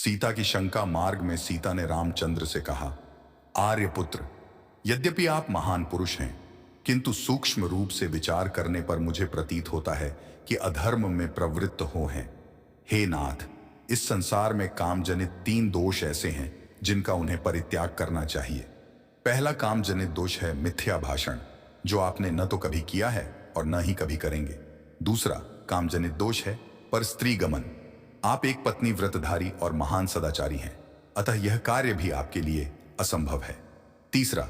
सीता की शंका मार्ग में सीता ने रामचंद्र से कहा, आर्यपुत्र, यद्यपि आप महान पुरुष हैं, किंतु सूक्ष्म रूप से विचार करने पर मुझे प्रतीत होता है कि अधर्म में प्रवृत्त हो हैं। हे नाथ, इस संसार में कामजनित 3 दोष ऐसे हैं जिनका उन्हें परित्याग करना चाहिए। पहला कामजनित दोष है मिथ्या भाषण, जो आपने न तो कभी किया है और न ही कभी करेंगे। दूसरा कामजनित दोष है पर स्त्री गमन। आप एक पत्नी व्रतधारी और महान सदाचारी हैं, अतः यह कार्य भी आपके लिए असंभव है। तीसरा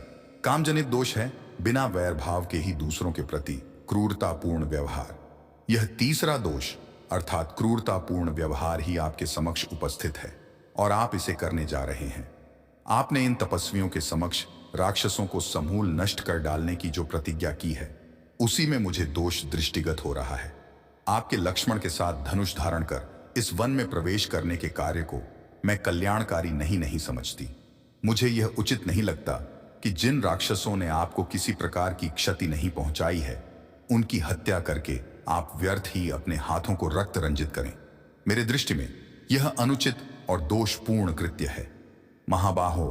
कामजनित दोष है बिना वैर भाव के ही दूसरों के प्रति क्रूरतापूर्ण व्यवहार। यह तीसरा दोष अर्थात क्रूरतापूर्ण व्यवहार ही आपके समक्ष उपस्थित है और आप इसे करने जा रहे हैं। आपने इन तपस्वियों के समक्ष राक्षसों को समूल नष्ट कर डालने की जो प्रतिज्ञा की है, उसी में मुझे दोष दृष्टिगत हो रहा है। आपके लक्ष्मण के साथ धनुष धारण कर इस वन में प्रवेश करने के कार्य को मैं कल्याणकारी नहीं समझती। मुझे यह उचित नहीं लगता कि जिन राक्षसों ने आपको किसी प्रकार की क्षति नहीं पहुंचाई है, उनकी हत्या करके आप व्यर्थ ही अपने हाथों को रक्त रंजित करें। मेरे दृष्टि में यह अनुचित और दोषपूर्ण कृत्य है। महाबाहो,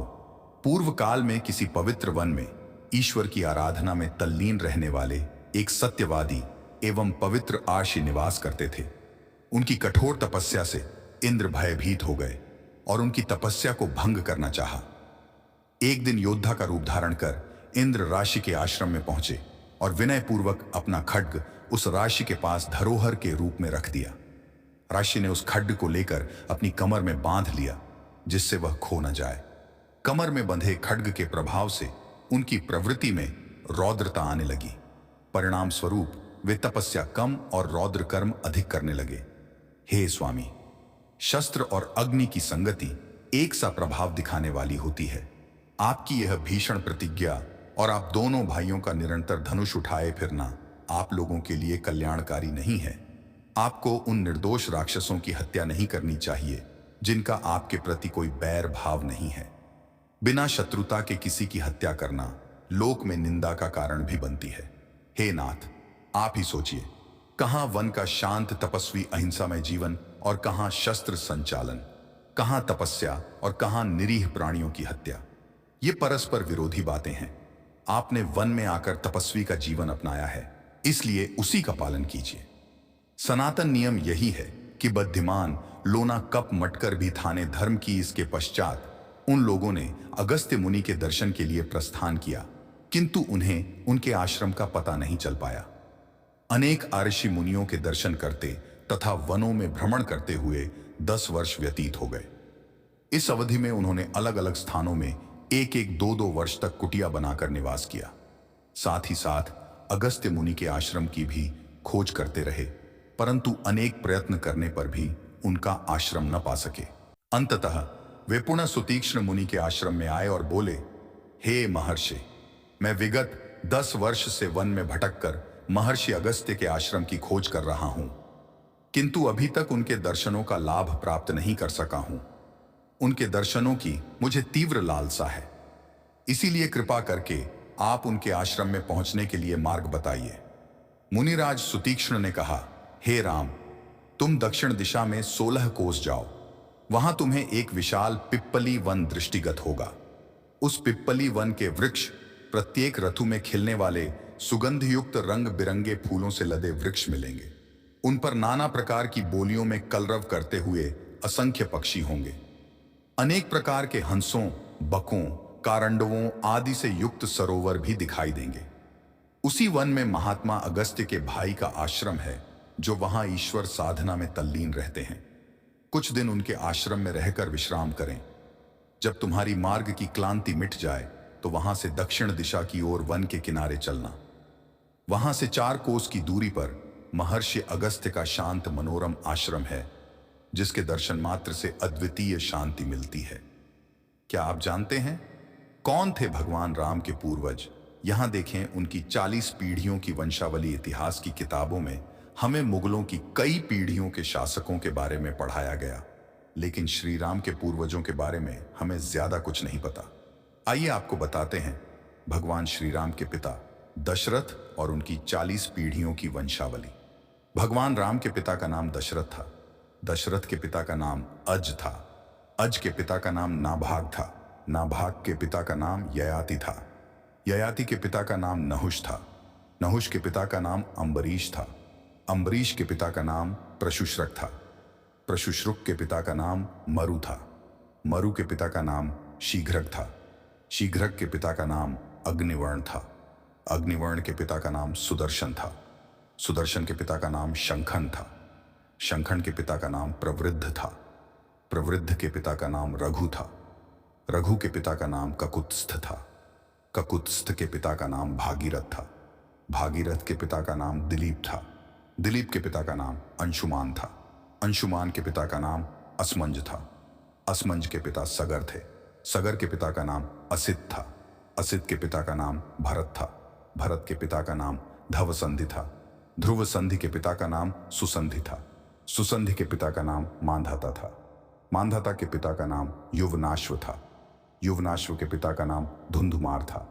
पूर्व काल में किसी पवित्र वन में ईश्वर की आराधना में तल्लीन रहने वाले एक सत्यवादी एवं पवित्र आर्षि निवास करते थे। उनकी कठोर तपस्या से इंद्र भयभीत हो गए और उनकी तपस्या को भंग करना चाहा। एक दिन योद्धा का रूप धारण कर इंद्र राशि के आश्रम में पहुंचे और विनय पूर्वक अपना खड्ग उस राशि के पास धरोहर के रूप में रख दिया। राशि ने उस खड्ग को लेकर अपनी कमर में बांध लिया, जिससे वह खो न जाए। कमर में बंधे खड्ग के प्रभाव से उनकी प्रवृत्ति में रौद्रता आने लगी। परिणाम स्वरूप वे तपस्या कम और रौद्र कर्म अधिक करने लगे। हे स्वामी, शस्त्र और अग्नि की संगति एक सा प्रभाव दिखाने वाली होती है। आपकी यह भीषण प्रतिज्ञा और आप दोनों भाइयों का निरंतर धनुष उठाए फिरना आप लोगों के लिए कल्याणकारी नहीं है। आपको उन निर्दोष राक्षसों की हत्या नहीं करनी चाहिए जिनका आपके प्रति कोई बैर भाव नहीं है। बिना शत्रुता के किसी की हत्या करना लोक में निंदा का कारण भी बनती है। हे नाथ, आप ही सोचिए, कहां वन का शांत तपस्वी अहिंसामय जीवन और कहां शस्त्र संचालन, कहां तपस्या और कहां निरीह प्राणियों की हत्या। ये परस्पर विरोधी बातें हैं। आपने वन में आकर तपस्वी का जीवन अपनाया है, इसलिए उसी का पालन कीजिए। सनातन नियम यही है कि बुद्धिमान लोना कप मटकर भी थाने धर्म की। इसके पश्चात उन लोगों ने अगस्त्य मुनि के दर्शन के लिए प्रस्थान किया, किंतु उन्हें उनके आश्रम का पता नहीं चल पाया। अनेक ऋषि मुनियों के दर्शन करते तथा वनों में भ्रमण करते हुए 10 वर्ष व्यतीत हो गए। इस अवधि में उन्होंने अलग अलग स्थानों में 1-1, 2-2 वर्ष तक कुटिया बनाकर निवास किया। साथ ही साथ अगस्त्य मुनि के आश्रम की भी खोज करते रहे, परंतु अनेक प्रयत्न करने पर भी उनका आश्रम न पा सके। अंततः वे पुनः सुतीक्ष्ण मुनि के आश्रम में आए और बोले, हे महर्षि, मैं विगत 10 वर्ष से वन में भटक कर महर्षि अगस्त्य के आश्रम की खोज कर रहा हूं, किंतु अभी तक उनके दर्शनों का लाभ प्राप्त नहीं कर सका हूं। उनके दर्शनों की मुझे तीव्र लालसा है, इसीलिए कृपा करके आप उनके आश्रम में पहुंचने के लिए मार्ग बताइए। मुनिराज सुतीक्ष्ण ने कहा, हे राम, तुम दक्षिण दिशा में 16 कोस जाओ। वहां तुम्हें एक विशाल पिप्पली वन दृष्टिगत होगा। उस पिप्पली वन के वृक्ष प्रत्येक ऋतु में खिलने वाले सुगंध युक्त रंग बिरंगे फूलों से लदे वृक्ष मिलेंगे। उन पर नाना प्रकार की बोलियों में कलरव करते हुए असंख्य पक्षी होंगे। अनेक प्रकार के हंसों, बकों, कारंडवों आदि से युक्त सरोवर भी दिखाई देंगे। उसी वन में महात्मा अगस्त्य के भाई का आश्रम है, जो वहां ईश्वर साधना में तल्लीन रहते हैं। कुछ दिन उनके आश्रम में रहकर विश्राम करें। जब तुम्हारी मार्ग की क्लांति मिट जाए तो वहां से दक्षिण दिशा की ओर वन के किनारे चलना। वहां से 4 कोस की दूरी पर महर्षि अगस्त्य का शांत मनोरम आश्रम है, जिसके दर्शन मात्र से अद्वितीय शांति मिलती है। क्या आप जानते हैं कौन थे भगवान राम के पूर्वज? यहां देखें, उनकी 40 पीढ़ियों की वंशावली इतिहास की किताबों में हमें मुगलों की कई पीढ़ियों के शासकों के बारे में पढ़ाया गया, लेकिन श्री राम के पूर्वजों के बारे में हमें ज्यादा कुछ नहीं पता। आइए आपको बताते हैं भगवान श्री राम के पिता दशरथ और उनकी 40 पीढ़ियों की वंशावली। भगवान राम के पिता का नाम दशरथ था। दशरथ के पिता का नाम अज था। अज के पिता का नाम नाभाग था, नाभाग के पिता का नाम ययाति था, ययाति के पिता का नाम नहुष था, नहुष के पिता का नाम अम्बरीश था, अम्बरीश के पिता का नाम प्रशुश्रक था, प्रशुश्रुक के पिता का नाम मरु था, मरु के पिता का नाम शीघ्रक था, शीघ्रक के पिता का नाम अग्निवर्ण था, अग्निवर्ण के पिता का नाम सुदर्शन था, सुदर्शन के पिता का नाम शंखन था, शंखन के पिता का नाम प्रवृद्ध था, प्रवृद्ध के पिता का नाम रघु था, रघु के पिता का नाम ककुत्स्थ था, ककुत्स्थ के पिता का नाम भागीरथ था, भागीरथ के पिता का नाम दिलीप था, दिलीप के पिता का नाम अंशुमान था, अंशुमान के पिता का नाम असमंज था, असमंज के पिता सगर थे, सगर के पिता का नाम असित था, असित के पिता का नाम भरत था, भरत के पिता का नाम धवसंधि था, ध्रुव संधि के पिता का नाम सुसंधि था, सुसंधि के पिता का नाम मांधाता था, मांधाता के पिता का नाम युवनाश्व था, युवनाश्व के पिता का नाम धुंधुमार था,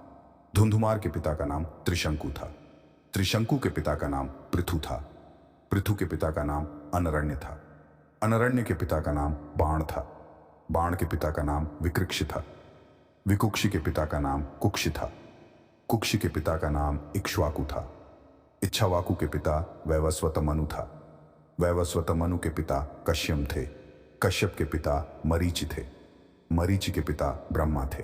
धुंधुमार के पिता का नाम त्रिशंकु था, त्रिशंकु के पिता का नाम पृथु था, पृथु के पिता का नाम अनरण्य था, अनरण्य के पिता का नाम बाण था, बाण के पिता का नाम विकृक्षि था, विकुक्षि के पिता का नाम कुक्षि था, कुक्षि के पिता का नाम इक्ष्वाकु था, इच्छावाकु के पिता वैवस्वत मनु था, वैवस्वत मनु के पिता कश्यप थे, कश्यप के पिता मरीचि थे, मरीचि के पिता ब्रह्मा थे।